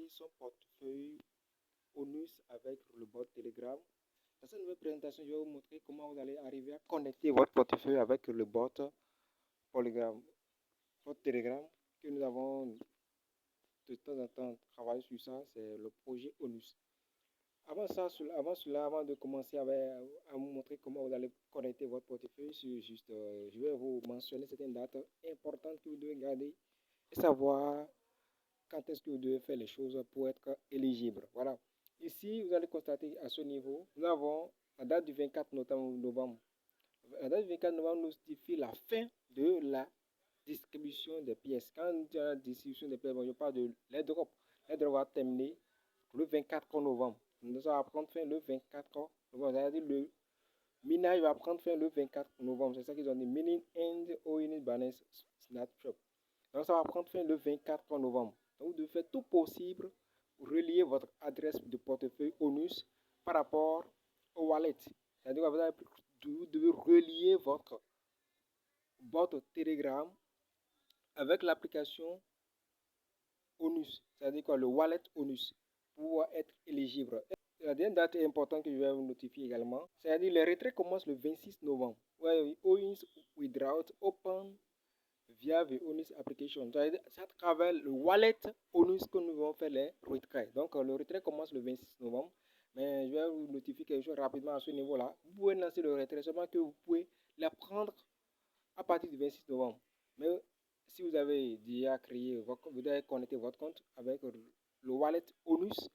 vérifier son portefeuille ONUS avec le bot Telegram. Dans cette nouvelle présentation, je vais vous montrer comment vous allez arriver à connecter votre portefeuille avec le bot Telegram que nous avons de temps en temps travaillé sur ça, c'est le projet ONUS. Avant de commencer à vous montrer comment vous allez connecter votre portefeuille, je vais vous mentionner certaines dates importantes que vous devez garder et savoir quand est-ce que vous devez faire les choses pour être éligible. Voilà. Ici, vous allez constater à ce niveau, nous avons la date du 24 novembre. La date du 24 novembre nous signifie la fin de la distribution des pièces. Quand on dit la distribution des pièces, je parle de l'airdrop. L'airdrop va terminer le 24 novembre. Nous allons prendre fin le 24 novembre. C'est-à-dire le minage va prendre fin le 24 novembre. C'est ça qu'ils ont dit. Mining and Oinis Balance Snapshot. Donc ça va prendre fin le 24 novembre. Donc vous devez faire tout possible pour relier votre adresse de portefeuille ONUS par rapport au wallet. C'est-à-dire que vous devez relier votre bot Telegram avec l'application ONUS. C'est-à-dire quoi, le wallet ONUS pour pouvoir être éligible. La dernière date importante que je vais vous notifier également, c'est-à-dire les retraits commencent le 26 novembre. ONUS Without Open via the ONUS application. C'est à travers le wallet ONUS que nous allons faire les retraits. Donc le retrait commence le 26 novembre. Mais je vais vous notifier quelque chose rapidement à ce niveau-là. Vous pouvez lancer le retrait, seulement que vous pouvez la prendre à partir du 26 novembre. Mais si vous avez déjà créé, vous avez connecté votre compte avec le wallet ONUS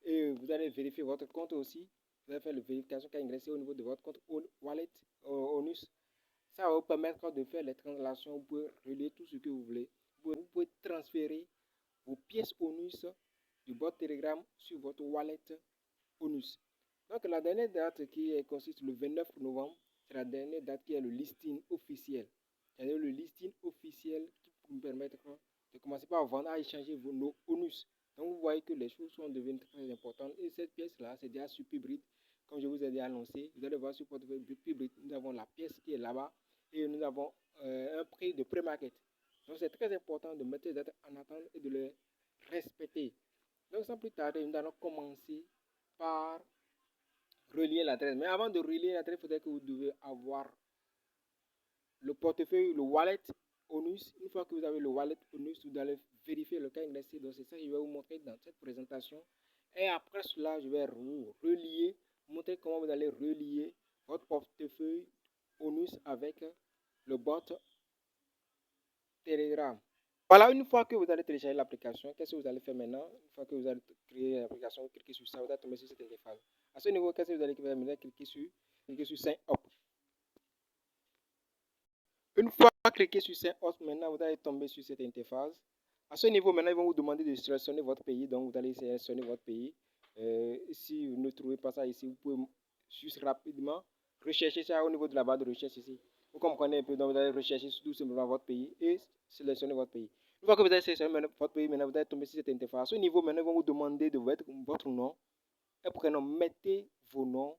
et vous allez vérifier votre compte aussi. Vous allez faire la vérification qui est ingressée au niveau de votre compte wallet ONUS. Ça va vous permettre de faire les transactions, vous pouvez relier tout ce que vous voulez. Vous pouvez transférer vos pièces ONUS du bot Telegram sur votre wallet ONUS. Donc la dernière date qui consiste le 29 novembre, c'est la dernière date qui est le listing officiel. C'est-à-dire le listing officiel qui vous permettre de commencer par vendre, à échanger nos ONUS. Donc vous voyez que les choses sont devenues très importantes. Et cette pièce-là, c'est déjà sur Pibrit. Comme je vous ai déjà annoncé, vous allez voir sur portefeuille Pibrit, nous avons la pièce qui est là-bas et nous avons un prix de pré-market. Donc c'est très important de mettre les dates en attente et de les respecter. Donc sans plus tarder, nous allons commencer par relier l'adresse. Mais avant de relier l'adresse, il faudrait que vous devez avoir le portefeuille, le wallet ONUS. Une fois que vous avez le wallet ONUS, vous allez vérifier le cas ingressé. Donc c'est ça que je vais vous montrer dans cette présentation. Et après cela, je vais vous relier, montrer comment vous allez relier votre portefeuille ONUS avec le bot Telegram. Voilà, une fois que vous allez télécharger l'application, qu'est-ce que vous allez faire maintenant? Une fois que vous allez créer l'application, vous cliquez sur ça, vous allez tomber sur cette interface. À ce niveau, qu'est-ce que vous allez faire? Vous allez cliquer sur Sign Up. Une fois cliqué sur Sign Up, maintenant vous allez tomber sur cette interface. À ce niveau, maintenant, ils vont vous demander de sélectionner votre pays. Donc, vous allez sélectionner votre pays. Si vous ne trouvez pas ça ici, vous pouvez juste rapidement rechercher ça au niveau de la barre de recherche ici. Vous comprenez un peu, donc vous allez rechercher tout simplement votre pays et sélectionner votre pays. Une fois que vous avez sélectionné votre pays, maintenant vous allez tomber sur cette interface. À ce niveau, maintenant, ils vont vous demander de mettre votre nom et prénom. Mettez vos noms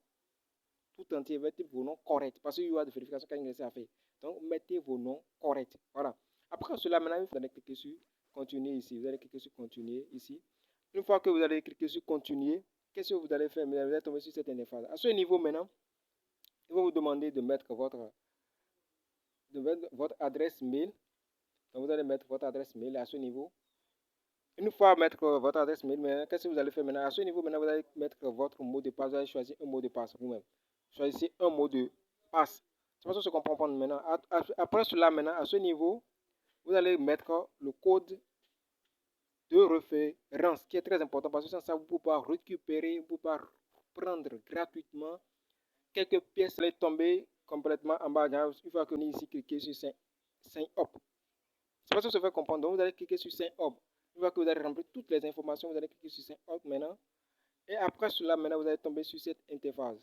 tout entier, mettez vos noms corrects parce qu'il y aura des vérifications qui sont à faire. Donc, mettez vos noms corrects. Voilà. Après cela, maintenant, vous allez cliquer sur continuer ici. Vous allez cliquer sur continuer ici. Une fois que vous allez cliquer sur continuer, qu'est-ce que vous allez faire? Vous allez tomber sur cette interface. À ce niveau, maintenant, ils vont vous demander de mettre votre adresse mail. Donc, vous allez mettre votre adresse mail à ce niveau. Une fois mettre votre adresse mail, qu'est-ce que vous allez faire maintenant? À ce niveau, maintenant, vous allez mettre votre mot de passe. Vous allez choisir un mot de passe vous-même. Choisissez un mot de passe. C'est pas ce qu'on comprend maintenant. Après cela, maintenant, à ce niveau, vous allez mettre le code de référence qui est très important parce que sans ça, vous ne pouvez pas récupérer, vous ne pouvez pas prendre gratuitement quelques pièces. Vous allez tomber complètement en bas. Une fois que vous ici, cliquez sur Sign Up. C'est pas ce que ça fait comprendre. Donc, vous allez cliquer sur Sign Up. Une fois que vous allez remplir toutes les informations, vous allez cliquer sur Sign Up maintenant. Et après cela, maintenant, vous allez tomber sur cette interface.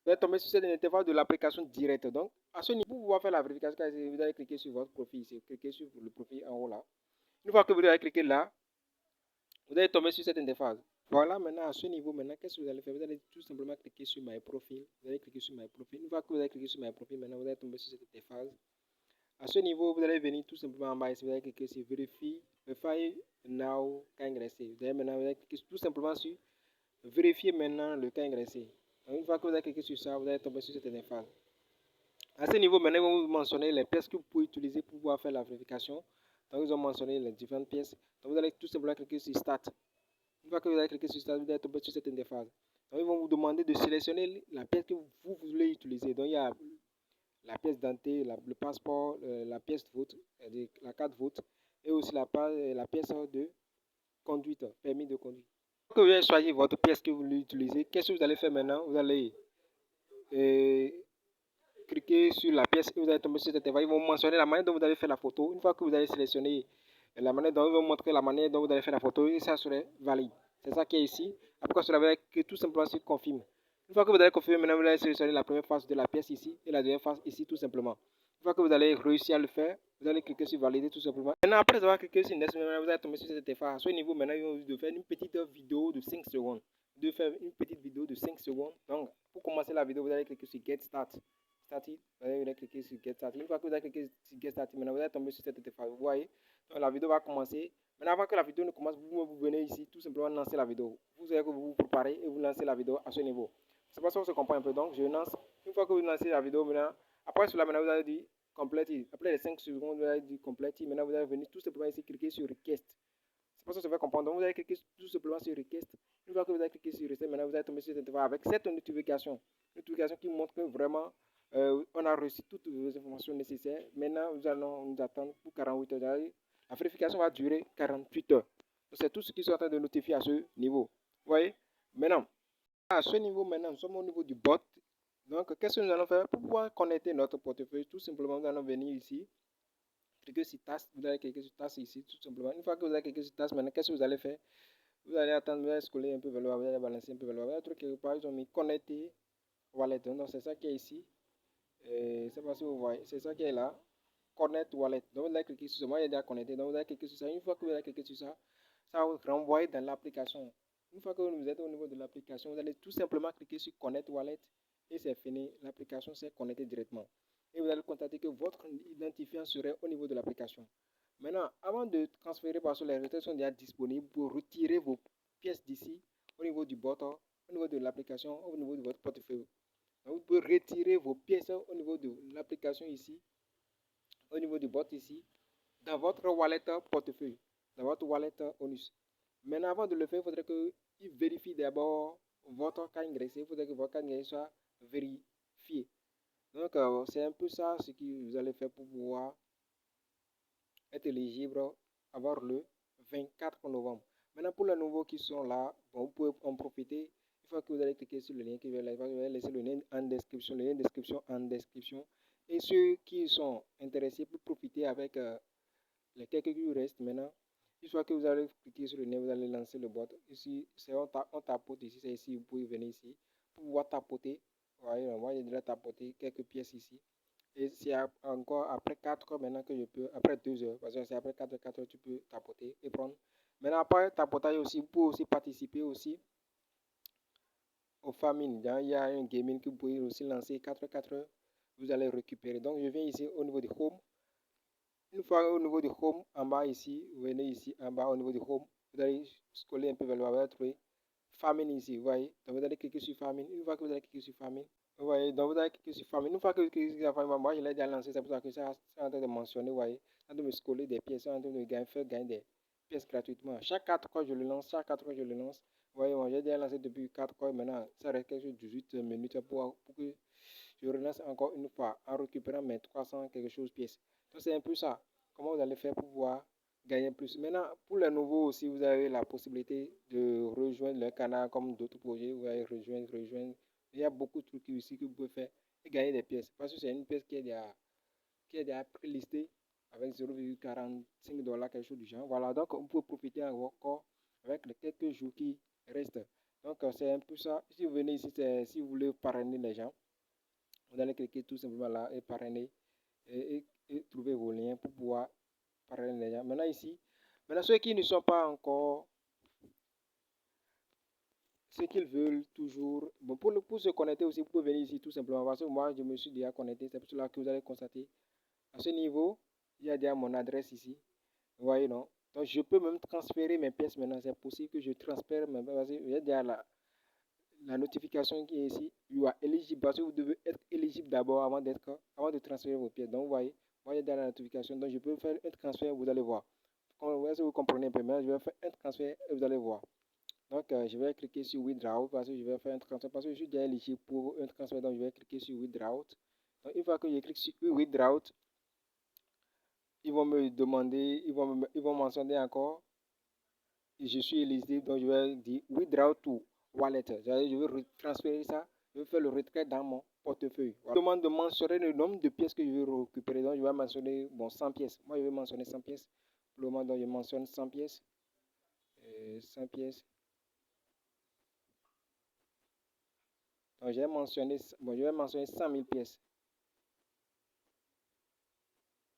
Vous allez tomber sur cette interface de l'application directe. Donc, à ce niveau, pour pouvoir faire la vérification, vous allez cliquer sur votre profil ici. Cliquez sur le profil en haut là. Une fois que vous allez cliquer là, vous allez tomber sur cette interface. Voilà, maintenant, à ce niveau, maintenant, qu'est-ce que vous allez faire? Vous allez tout simplement cliquer sur My Profile. Vous allez cliquer sur My Profile. Une fois que vous allez cliquer sur My Profile, maintenant, vous allez tomber sur cette interface. À ce niveau, vous allez venir tout simplement en bas ici. Vous allez cliquer sur Vérifie Verify now cas ingressé. Vous allez maintenant vous allez cliquer tout simplement sur vérifier maintenant le cas ingressé. Donc, une fois que vous avez cliqué sur ça, vous allez tomber sur cette interface. À ce niveau, maintenant, ils vont vous mentionner les pièces que vous pouvez utiliser pour pouvoir faire la vérification. Donc, ils ont mentionné les différentes pièces. Donc, vous allez tout simplement cliquer sur Start. Une fois que vous allez cliquer sur Start, vous allez tomber sur cette interface. Donc, ils vont vous demander de sélectionner la pièce que vous voulez utiliser. Donc, il y a la pièce d'identité, le passeport, la pièce de vote, la carte de vote et aussi la pièce de conduite, permis de conduire. Quand vous avez choisi votre pièce que vous voulez utiliser, qu'est-ce que vous allez faire maintenant? Vous allez cliquez sur la pièce et vous allez tomber sur cette interface. Ils vont mentionner la manière dont vous allez faire la photo. Une fois que vous allez sélectionner la manière dont ils vont montrer la manière dont vous allez faire la photo et ça serait valide. C'est ça qui est ici. Après cela, vous allez cliquer tout simplement sur confirme. Une fois que vous allez confirmer, maintenant vous allez sélectionner la première face de la pièce ici et la deuxième face ici tout simplement. Une fois que vous allez réussir à le faire, vous allez cliquer sur valider tout simplement. Maintenant, après avoir cliqué sur next, vous allez tomber sur cette interface. À ce niveau, maintenant, ils vont vous faire une petite vidéo de 5 secondes. De faire une petite vidéo de 5 secondes. Donc, pour commencer la vidéo, vous allez cliquer sur Get Start. Vous allez cliquer sur Get Started. Une fois que vous avez cliqué sur Get Started, maintenant vous allez tomber sur cette interface. Vous voyez, donc la vidéo va commencer. Maintenant, avant que la vidéo ne commence, vous venez ici, tout simplement lancer la vidéo. Vous savez que vous vous préparez et vous lancez la vidéo à ce niveau. C'est pas ça qu'on se comprend un peu. Donc, je lance. Une fois que vous lancez la vidéo, maintenant, après cela, maintenant vous allez dire Complete. Après les 5 secondes, vous allez dire Complete. Maintenant, vous allez venir tout simplement ici cliquer sur Request. C'est pas ça que ça va comprendre. Donc, vous allez cliquer tout simplement sur Request. Une fois que vous avez cliqué sur Request, maintenant vous allez tomber sur cette interface avec cette notification. Une notification qui montre que vraiment on a reçu toutes les informations nécessaires. Maintenant, nous allons nous attendre pour 48 heures. La vérification va durer 48 heures. C'est tout ce qui est en train de notifier à ce niveau. Vous voyez? Maintenant, à ce niveau, maintenant, nous sommes au niveau du bot. Donc, qu'est-ce que nous allons faire pour pouvoir connecter notre portefeuille? Tout simplement, nous allons venir ici. Cliquez sur Task. Vous allez cliquer sur Task ici, tout simplement. Une fois que vous avez cliqué sur Task, maintenant, qu'est-ce que vous allez faire? Vous allez attendre, vous allez scroller un peu vers le bas, vous allez balancer un peu vers le bas. Vous allez trouver quelque part, ils ont mis connecter wallet. Donc, c'est ça qui est ici. C'est pas si vous voyez, c'est ça qui est là. Connect Wallet. Donc vous allez cliquer sur ça. Moi, il est déjà connecté. Donc vous allez cliquer sur ça. Une fois que vous allez cliquer sur ça, ça va vous renvoyer dans l'application. Une fois que vous êtes au niveau de l'application, vous allez tout simplement cliquer sur Connect Wallet et c'est fini. L'application s'est connectée directement. Et vous allez constater que votre identifiant serait au niveau de l'application. Maintenant, avant de transférer parce que les retraits sont déjà disponibles pour retirer vos pièces d'ici au niveau du bot, au niveau de l'application, au niveau de votre portefeuille. Donc, vous pouvez retirer vos pièces au niveau de l'application ici, au niveau du bot ici, dans votre wallet portefeuille, dans votre wallet Onus. Maintenant, avant de le faire, il faudrait qu'il vérifie d'abord votre cas ingressé. Il faudrait que votre cas ingressé soit vérifié. Donc, c'est un peu ça ce que vous allez faire pour pouvoir être éligible avoir le 24 novembre. Maintenant, pour les nouveaux qui sont là, bon, vous pouvez en profiter. Une fois que vous allez cliquer sur le lien qui va là, vous allez laisser le lien en description, le lien description en description. Et ceux qui sont intéressés pour profiter avec les quelques qui vous restent maintenant, une fois que vous allez cliquer sur le lien, vous allez lancer le bot. Ici, c'est on tapote ici, c'est ici, vous pouvez venir ici pour pouvoir tapoter. Voyez, moi j'ai déjà tapoté quelques pièces ici. Et c'est encore après 4 heures maintenant que je peux, après 2 heures, parce que c'est après 4 heures, tu peux tapoter et prendre. Maintenant, après tapotage aussi, vous pouvez aussi participer aussi aux famines. Il y a un gaming que vous pouvez aussi lancer 4 heures, vous allez récupérer. Donc, je viens ici au niveau du home. Une fois au niveau du home, en bas ici, vous venez ici en bas au niveau du home, vous allez scroller un peu vers le bas, vous allez trouver famine ici, vous voyez. Donc, vous allez cliquer sur famine. Une fois que vous allez cliquer sur famine, vous voyez, donc vous allez cliquer sur famille. Une fois que vous cliquez sur la famille, moi je l'ai déjà lancé, c'est pour ça que ça est en train de mentionner, vous voyez, en train de me scroller des pièces, en train de faire gagner des pièces gratuitement. Chaque 4 fois je le lance, chaque 4 fois je le lance. Vous voyez, moi j'ai déjà lancé depuis 4 fois, maintenant ça reste quelque chose de 18 minutes pour que je relance encore une fois en récupérant mes 300 quelque chose pièces. Donc c'est un peu ça. Comment vous allez faire pour pouvoir gagner plus. Maintenant, pour les nouveaux aussi, vous avez la possibilité de rejoindre le canal comme d'autres projets. Vous allez rejoindre. Il y a beaucoup de trucs ici que vous pouvez faire et gagner des pièces. Parce que c'est une pièce qui est déjà prélistée avec 0,45 $, quelque chose du genre. Voilà, donc on peut profiter encore avec les quelques jours qui restent. Donc c'est un peu ça. Si vous venez ici, si vous voulez parrainer les gens, vous allez cliquer tout simplement là et parrainer et trouver vos liens pour pouvoir parrainer les gens. Maintenant ici, maintenant ceux qui ne sont pas encore, ceux qui veulent toujours, bon, pour se connecter aussi, vous pouvez venir ici tout simplement parce que moi je me suis déjà connecté, c'est pour cela que vous allez constater. À ce niveau, il y a déjà mon adresse ici. Vous voyez, non? Donc, je peux même transférer mes pièces maintenant. C'est possible que je transfère mes pièces. J'ai déjà la notification qui est ici. You are eligible. Parce que vous devez être éligible d'abord avant de transférer vos pièces. Donc, vous voyez, moi, j'ai déjà la notification. Donc, je peux faire un transfert. Vous allez voir. Est-ce que vous comprenez un peu? Maintenant, je vais faire un transfert et vous allez voir. Donc, je vais cliquer sur Withdraw parce que je vais faire un transfert. Parce que je suis déjà éligible pour un transfert. Donc, je vais cliquer sur Withdraw. Donc, une fois que je clique sur Withdraw, ils vont me demander, ils vont mentionner encore, je suis éligible, donc je vais dire withdraw to wallet. Je vais transférer ça, je vais faire le retrait dans mon portefeuille. Voilà. Je demande de mentionner le nombre de pièces que je veux récupérer, donc je vais mentionner bon, 100 pièces. Moi, je vais mentionner 100 pièces. Pour le moment, donc je mentionne 100 pièces. 100 pièces. Donc, je vais mentionner 100 000 pièces.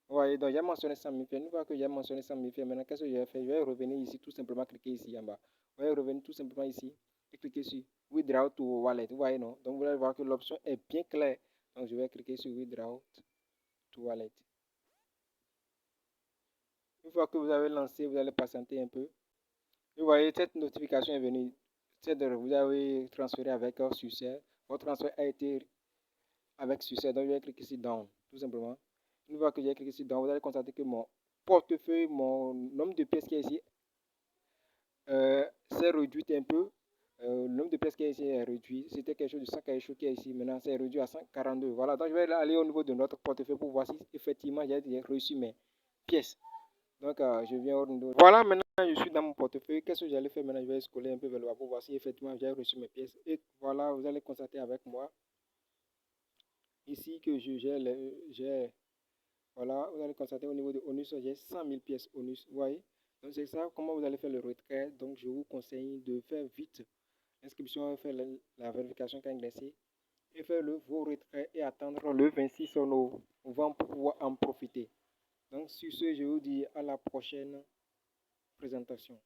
Vous voyez, donc j'ai mentionné 100 000 pièces. Une fois que j'ai mentionné 100 000 pièces, maintenant, qu'est-ce que je vais faire? Je vais revenir ici, tout simplement cliquer ici en bas. Vous allez revenir tout simplement ici et cliquer sur Withdraw to Wallet. Vous voyez, non? Donc, vous allez voir que l'option est bien claire. Donc, je vais cliquer sur Withdraw to Wallet. Une fois que vous avez lancé, vous allez patienter un peu. Vous voyez, cette notification est venue. Vous avez transféré avec succès. Votre transfert a été avec succès. Donc, je vais cliquer ici Down, tout simplement. Une fois que j'ai cliqué ici Down, vous allez constater que mon portefeuille, mon nombre de pièces qui est ici, c'est réduit un peu. Le nombre de pièces qui est ici est réduit. C'était quelque chose de 100 quelque chose qui est ici. Maintenant, c'est réduit à 142. Voilà. Donc, je vais aller au niveau de notre portefeuille pour voir si effectivement j'ai reçu mes pièces. Donc, je viens au niveau. Voilà, maintenant, je suis dans mon portefeuille. Qu'est-ce que j'allais faire maintenant? Je vais scroller un peu vers le bas pour voir si effectivement j'ai reçu mes pièces. Et voilà, vous allez constater avec moi ici que voilà, vous allez constater au niveau de ONUS, j'ai 100 000 pièces ONUS. Vous voyez? Donc, c'est ça comment vous allez faire le retrait. Donc, je vous conseille de faire vite l'inscription, faire la vérification KYC et faire vos retraits et attendre le 26 novembre pour pouvoir en profiter. Donc, sur ce, je vous dis à la prochaine présentation.